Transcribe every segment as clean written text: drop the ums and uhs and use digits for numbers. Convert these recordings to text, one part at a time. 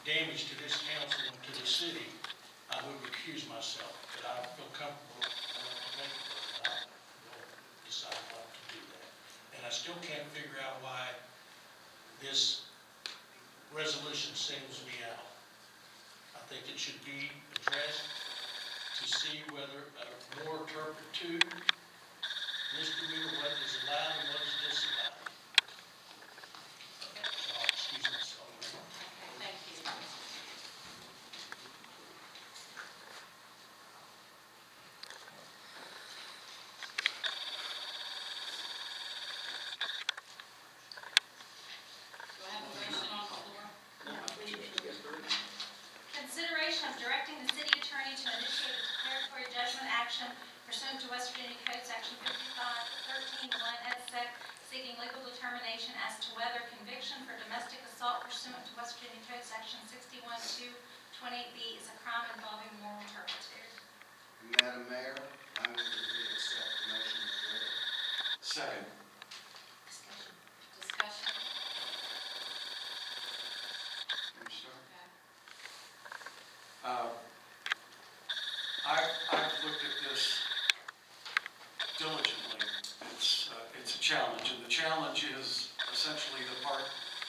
damage to this council and to the city, I would recuse myself. But I feel comfortable enough to make it, but I will decide not to do that. And I still can't figure out why this resolution singles me out. I think it should be addressed to see whether more turpitude, misdemeanor, what is allowed and what is disallowed. So I'll excuse myself. Thank you. Do I have a motion on the floor? Consideration of directing the city attorney to initiate a declaratory judgment action pursuant to West Virginia Code Section 55-13-1 et sec, seeking legal determination as to whether conviction for domestic assault pursuant to West Virginia Code Section 61-228B is a crime involving moral turpitude. Madam Mayor, I move that we accept the motion as read. Second. Discussion. Discussion. Can you start? Okay. I've looked at this diligently. It's a challenge, and the challenge is essentially the part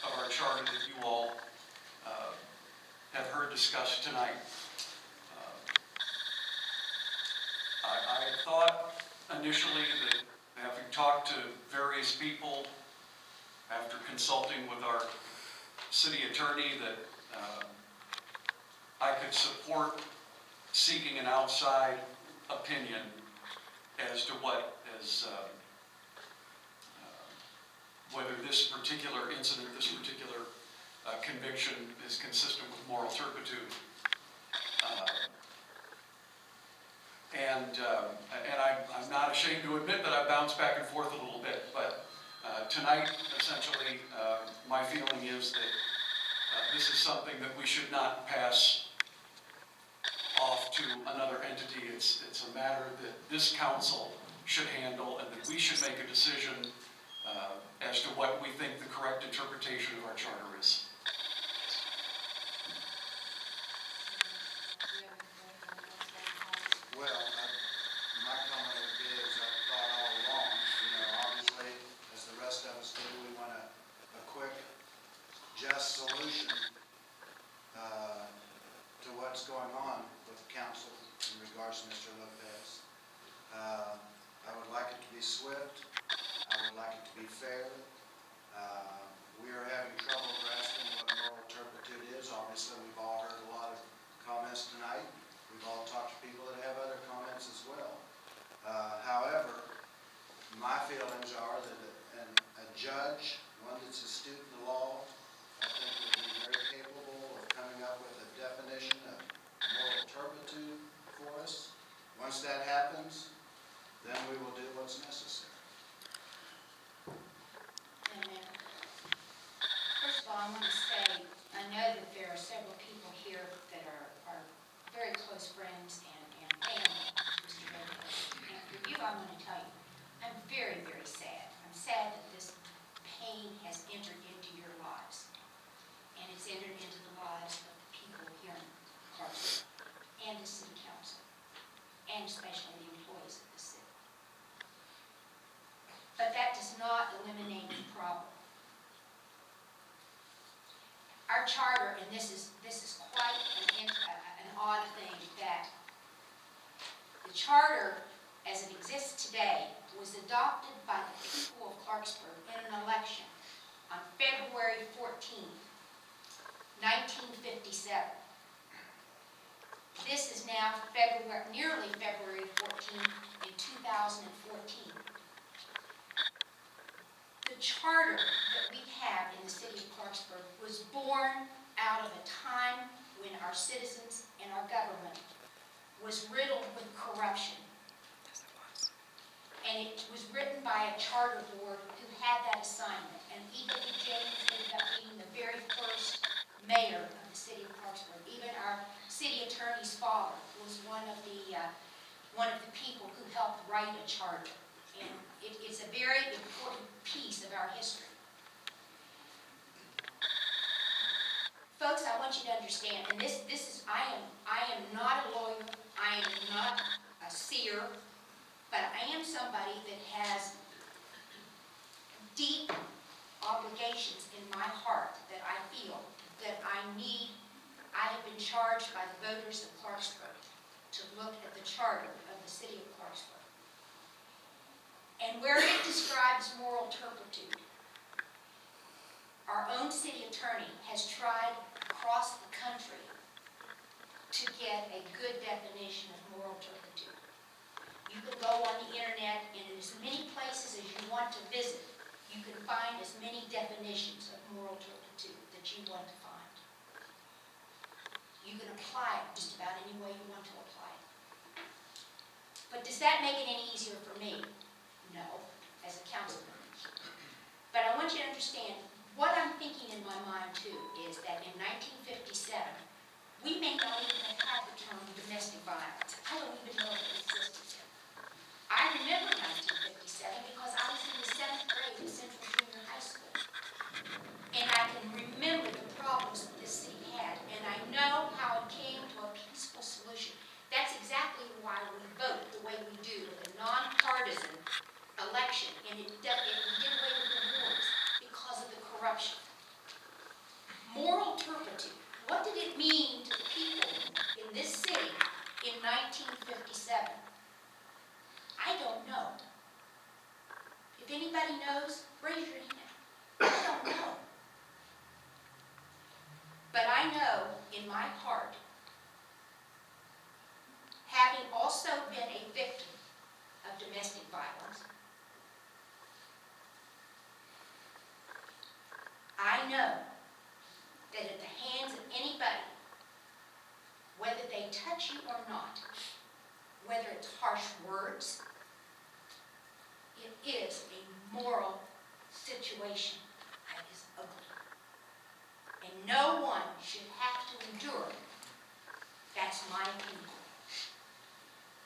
of our charter that you all have heard discussed tonight. I thought initially that, having talked to various people after consulting with our city attorney, that I could support seeking an outside opinion as to whether this particular incident, this particular conviction is consistent with moral turpitude. And I'm not ashamed to admit that I bounced back and forth a little bit, but tonight, essentially, my feeling is that this is something that we should not pass off to another entity. It's a matter that this council should handle, and that we should make a decision as to what we think the correct interpretation of our charter is. Well, my comment would be, as I've thought all along, obviously, as the rest of us do, we want a quick, just solution to what's going on with the council in regards to Mr. Lopez. I would like it to be swift. I would like it to be fair. We are having trouble grasping what moral turpitude is. Obviously, we've all heard a lot of comments tonight. We've all talked to people that have other comments as well. However, my feelings are that a judge, one that's astute in the law, I think would be very capable of coming up with a definition of moral turpitude for us. Once that happens, then we will do what's necessary. Amen. First of all, I want to say, I know that there are several people here that are very close friends and family of Mr. Lopez. And for you, I want to tell you, I'm very, very sad. I'm sad that this pain has entered into your lives. And it's entered into the lives of the people here in Clarksburg and the city council, and especially the employees of the city. But that does not eliminate the problem. Our charter, and this is quite an odd thing, that the charter as it exists today was adopted by the people of Clarksburg in an election on February 14th, 1957. This is now nearly February 14th in 2014. The charter that we have in the city of Clarksburg was born out of a time when our citizens and our government was riddled with corruption. And it was written by a charter board who had that assignment. And E.W. James ended up being the very first mayor of the city of Clarksburg. Even our city attorney's father was one of the people who helped write a charter. And it's a very important piece of our history. Folks, I want you to understand, and this is, I am not a lawyer, I am not a seer, but I am somebody that has deep obligations in my heart that I feel that I have been charged by the voters of Clarksburg to look at the charter of the city of Clarksburg. And where it describes moral turpitude, our own city attorney has tried across the country to get a good definition of moral turpitude. You can go on the internet, and in as many places as you want to visit, you can find as many definitions of moral turpitude that you want to find. You can apply it just about any way you want to apply it. But does that make it any easier for me? No, as a councilman. But I want you to understand, what I'm thinking in my mind too is that in 1957, we may not even have had the term domestic violence. I don't even know if it existed yet. I remember 1957 because I was in the 7th grade at Central Junior High School. And I can remember the problems that this city had, and I know how it came to a peaceful solution. That's exactly why we vote the way we do with a nonpartisan election, and we get away with the wars because of the corruption. Moral turpitude. What did it mean to the people in this city in 1957? I don't know. If anybody knows, raise your hand. I don't know. But I know in my heart, having also been a victim of domestic violence, I know that at the hands of anybody, whether they touch you or not, whether it's harsh words, it is a moral situation that is ugly. And no one should have to endure it. That's my opinion.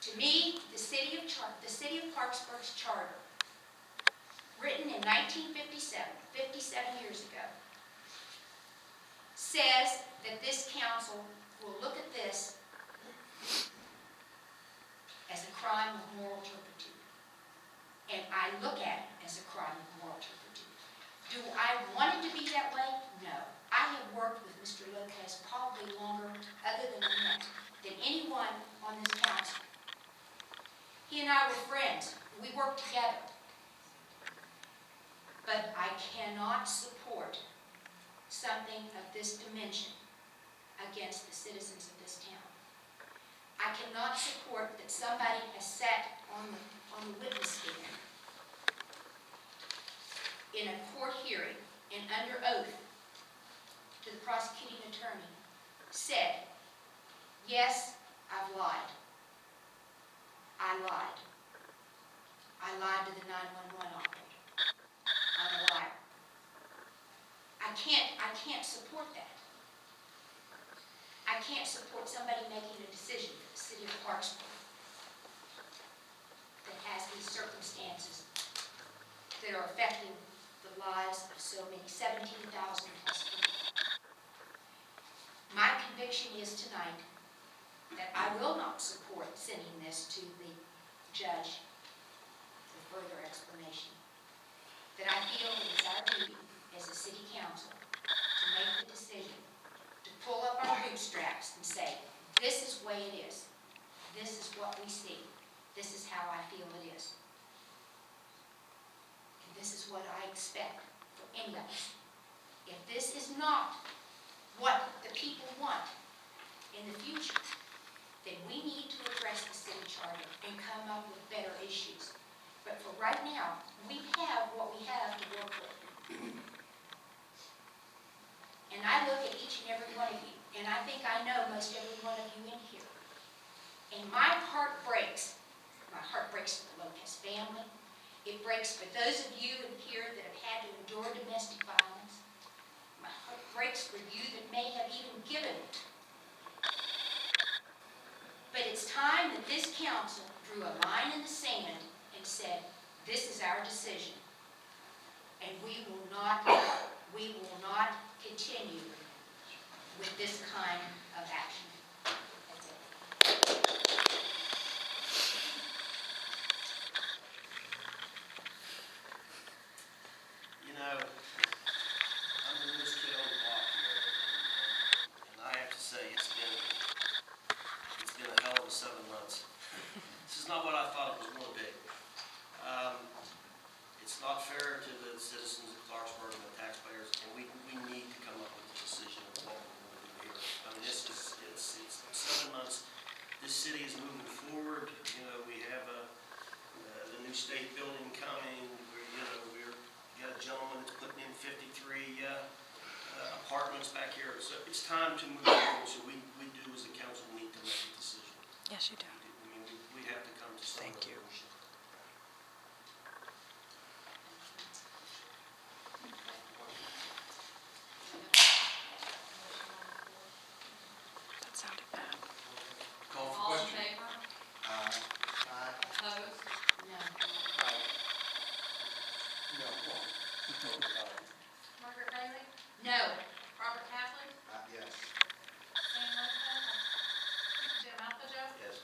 To me, the city of Clarksburg's charter, written in 1957, 57 years ago, says that this council will look at this as a crime of moral turpitude. And I look at it as a crime of moral turpitude. Do I want it to be that way? No. I have worked with Mr. Lopez probably longer, other than Annette, than anyone on this council. He and I were friends. We worked together. But I cannot support something of this dimension against the citizens of this town. I cannot support that somebody has sat on the witness stand in a court hearing and under oath to the prosecuting attorney said, yes, I've lied. I lied. I lied to the 911 operator. I'm a liar. I can't support that. I can't support somebody making a decision for the city of Clarksburg that has these circumstances that are affecting the lives of so many, 17,000 plus people. My conviction is tonight that I will not support sending this to the judge for further explanation. That I feel it is our duty as a city council to make the decision, to pull up our bootstraps and say, this is the way it is. This is what we see. This is how I feel it is. And this is what I expect for any of us. If this is not what the people want in the future, then we need to address the city charter and come up with better issues. But for right now, we have what we have to work with. And I look at each and every one of you, and I think I know most every one of you in here. And my heart breaks. My heart breaks for the Lopez family. It breaks for those of you in here that have had to endure domestic violence. My heart breaks for you that may have even given it. But it's time that this council drew a line in the sand and said, this is our decision. And we will not continue with this kind of action. That's it. You know, I'm the newest kid on the block here, and I have to say, it's been a hell of a 7 months. This is not what I thought it was going to be. It's not fair to the citizens of Clarksburg and the taxpayers, and we need to come up with a decision of what we're going to do here. I mean, it's 7 months. This city is moving forward. You know, we have the new state building coming. We got a gentleman that's putting in 53 apartments back here. So it's time to move forward. So we do as a council need to make a decision. Yes, you do. I mean, we have to come to some Thank you. resolution. That sounded bad. Call for All in question. favor? Opposed? No. Margaret Bailey? No. Robert Kaplan? Yes. Sam Lopez? Jim Alphajo? Yes.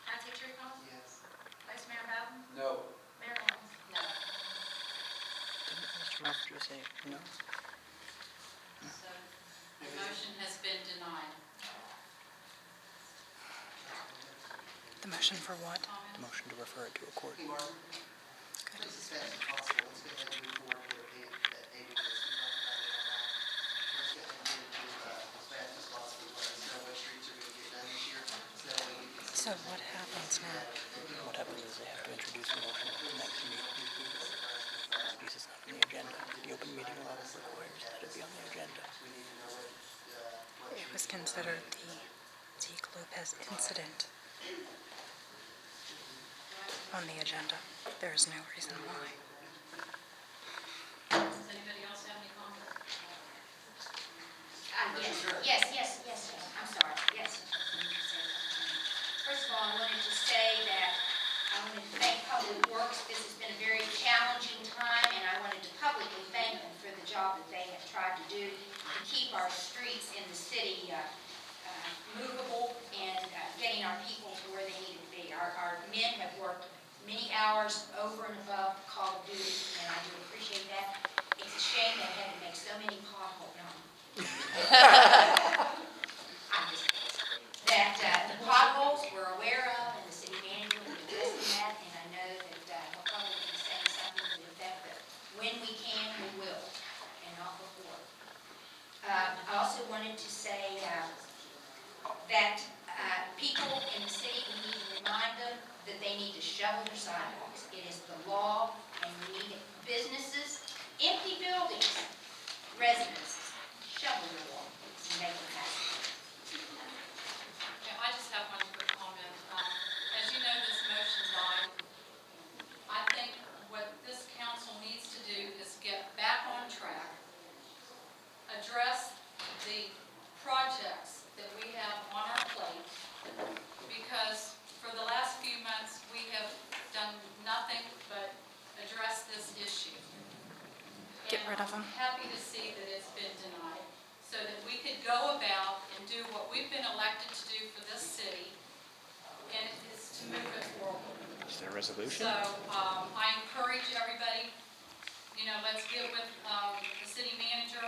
Patsy Tricom? Yes. Vice Mayor Bowden? No. Mayor Lawrence? No. Didn't Mr. Mafferty say no? So the motion has been denied. The motion for what? Comments? Motion to refer it to a court. Hey, Martin, Good. just as fast as possible, let's go ahead and move forward with that paving list. Let's go ahead and get it to as fast as possible, let us know what streets are going to get done this year, so that way we can. So what happens now? What happens is they have to introduce a motion at the next meeting. This is not on the agenda. The open meeting law requires that it be on the agenda. It was considered the Zeke Lopez incident on the agenda. There is no reason why. Does anybody else have any comments? Yes. I'm sorry. Yes. First of all, I wanted to say that I wanted to thank Public Works. This has been a very challenging time, and I wanted to publicly thank them for the job that they have tried to do to keep our streets in the city movable and getting our people to where they need to be. Our men have worked many hours over and above the call of duty, and I do appreciate that. It's a shame they had to make so many potholes. That the potholes we're aware of, and the city manager will be addressing that, and I know that he'll probably be saying something to the effect that when we can, we will, and not before. I also wanted to say that people in the city, we need to remind them that they need to shovel their sidewalks. It is the law, and we need it. Businesses, empty buildings, residences, shovel their walks and make them happy. Yeah, I just have one quick comment. As you know, this motion died. I think what this council needs to do is get back on track, address the projects that we have on our plate, because for the last few months, we have done nothing but address this issue. Get rid of them. And I'm happy to see that it's been denied, so that we could go about and do what we've been elected to do for this city, and it is to move it forward. Is there a resolution? So I encourage everybody, let's get with the city manager,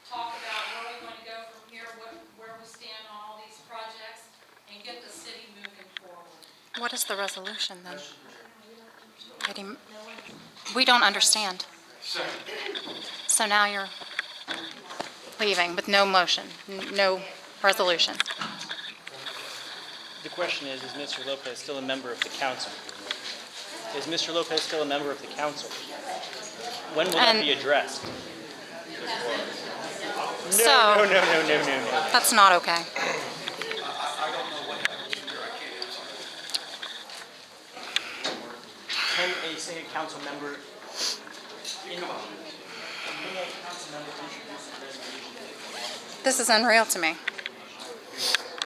talk about where we want to go from here, where we stand on all these projects, and get the city moving forward. What is the resolution then? We don't understand. Second. So now you're leaving with no motion, no resolution. The question is Mr. Lopez still a member of the council? Is Mr. Lopez still a member of the council? When will that And- be addressed? So, No. that's not okay. I don't know what happens here. I can't answer that. Can a city council member Come on. This is unreal to me.